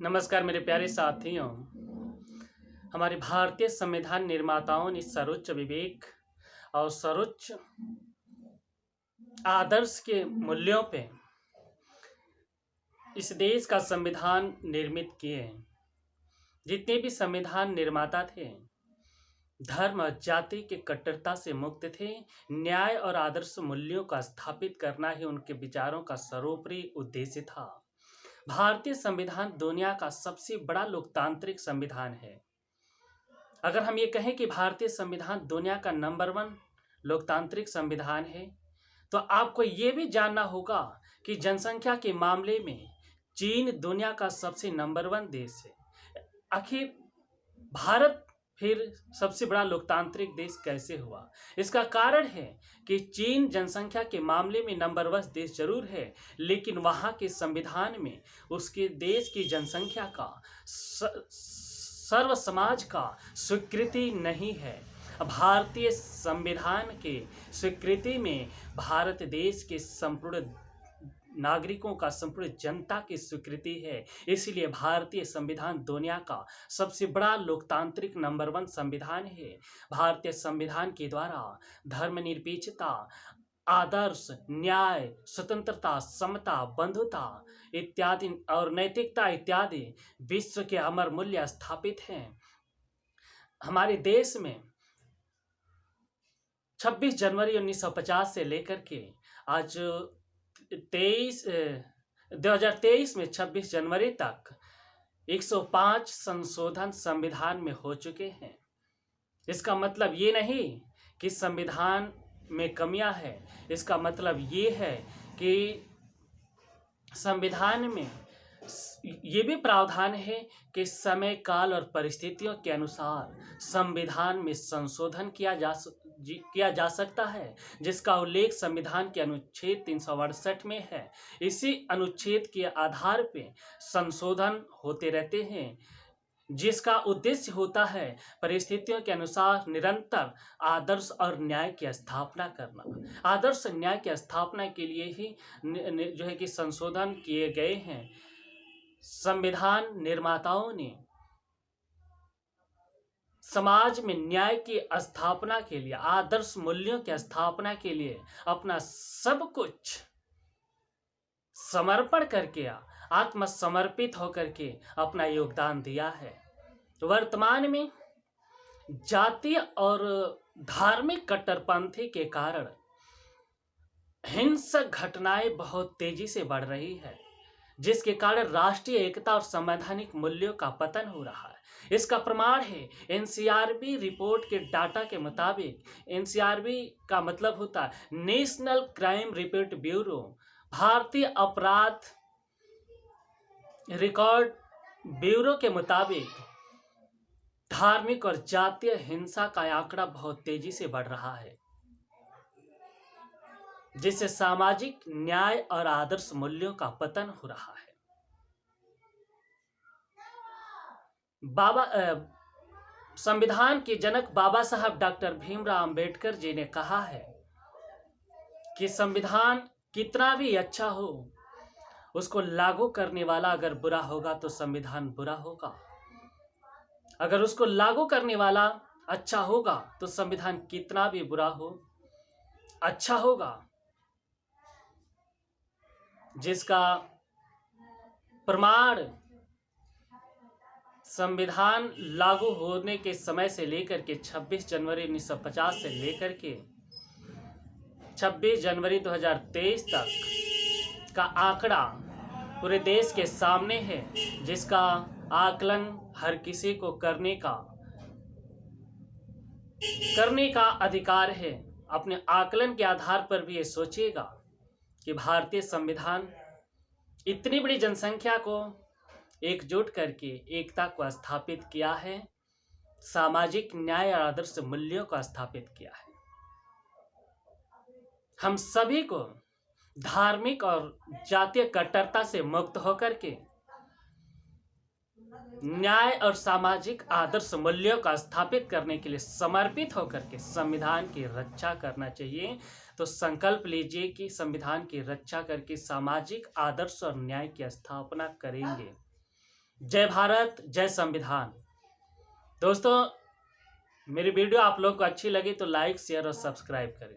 नमस्कार मेरे प्यारे साथियों। हमारे भारतीय संविधान निर्माताओं ने सर्वोच्च विवेक और सर्वोच्च आदर्श के मूल्यों पे इस देश का संविधान निर्मित किए हैं। जितने भी संविधान निर्माता थे धर्म और जाति के कट्टरता से मुक्त थे। न्याय और आदर्श मूल्यों का स्थापित करना ही उनके विचारों का सर्वोपरि उद्देश्य था। भारतीय संविधान दुनिया का सबसे बड़ा लोकतांत्रिक संविधान है। अगर हम ये कहें कि भारतीय संविधान दुनिया का नंबर 1 लोकतांत्रिक संविधान है, तो आपको ये भी जानना होगा कि जनसंख्या के मामले में चीन दुनिया का सबसे नंबर 1 देश है। आखिर भारत फिर सबसे बड़ा लोकतांत्रिक देश कैसे हुआ? इसका कारण है कि चीन जनसंख्या के मामले में नंबर 1 देश जरूर है, लेकिन वहाँ के संविधान में उसके देश की जनसंख्या का सर्व समाज का स्वीकृति नहीं है। भारतीय संविधान के स्वीकृति में भारत देश के संपूर्ण नागरिकों का, संपूर्ण जनता की स्वीकृति है। इसलिए भारतीय संविधान दुनिया का सबसे बड़ा लोकतांत्रिक नंबर 1 संविधान है। भारतीय संविधान के द्वारा धर्मनिरपेक्षता, आदर्श, न्याय, स्वतंत्रता, समता, बंधुता इत्यादि और नैतिकता इत्यादि विश्व के अमर मूल्य स्थापित हैं। हमारे देश में 26 जनवरी 1950 से लेकर के आज 2023 में 26 जनवरी तक 105 संशोधन संविधान में हो चुके हैं। इसका मतलब ये नहीं कि संविधान में कमियां हैं। इसका मतलब ये है कि संविधान में ये भी प्रावधान है कि समय, काल और परिस्थितियों के अनुसार संविधान में संशोधन किया जा सकता है, जिसका उल्लेख संविधान के अनुच्छेद 368 में है। इसी अनुच्छेद के आधार पर संशोधन होते रहते हैं, जिसका उद्देश्य होता है परिस्थितियों के अनुसार निरंतर आदर्श और न्याय की स्थापना करना। आदर्श न्याय की स्थापना के लिए ही जो है कि संशोधन किए गए हैं। संविधान निर्माताओं ने समाज में न्याय की स्थापना के लिए, आदर्श मूल्यों की स्थापना के लिए अपना सब कुछ समर्पण करके, आत्मसमर्पित होकर के अपना योगदान दिया है। वर्तमान में जातीय और धार्मिक कट्टरपंथी के कारण हिंसक घटनाएं बहुत तेजी से बढ़ रही है, जिसके कारण राष्ट्रीय एकता और संवैधानिक मूल्यों का पतन हो रहा है। इसका प्रमाण है एनसीआरबी रिपोर्ट के डाटा के मुताबिक, एनसीआरबी का मतलब होता है नेशनल क्राइम रिपोर्ट ब्यूरो, भारतीय अपराध रिकॉर्ड ब्यूरो के मुताबिक धार्मिक और जातीय हिंसा का आंकड़ा बहुत तेजी से बढ़ रहा है, जिससे सामाजिक न्याय और आदर्श मूल्यों का पतन हो रहा है। संविधान के जनक बाबा साहब डॉक्टर भीमराव अंबेडकर जी ने कहा है कि संविधान कितना भी अच्छा हो, उसको लागू करने वाला अगर बुरा होगा तो संविधान बुरा होगा। अगर उसको लागू करने वाला अच्छा होगा तो संविधान कितना भी बुरा हो, अच्छा होगा। जिसका प्रमाण संविधान लागू होने के समय से लेकर के 26 जनवरी 1950 से लेकर के 26 जनवरी 2023 तक का आंकड़ा पूरे देश के सामने है, जिसका आकलन हर किसी को करने का अधिकार है। अपने आकलन के आधार पर भी ये सोचिएगा कि भारतीय संविधान इतनी बड़ी जनसंख्या को एकजुट करके एकता को स्थापित किया है, सामाजिक न्याय और आदर्श मूल्यों को स्थापित किया है। हम सभी को धार्मिक और जातीय कट्टरता से मुक्त होकर के न्याय और सामाजिक आदर्श मूल्यों का स्थापित करने के लिए समर्पित होकर के संविधान की रक्षा करना चाहिए। तो संकल्प लीजिए कि संविधान की रक्षा करके सामाजिक आदर्श और न्याय की स्थापना करेंगे। जय भारत, जय संविधान। दोस्तों, मेरी वीडियो आप लोग को अच्छी लगी तो लाइक, शेयर और सब्सक्राइब करें।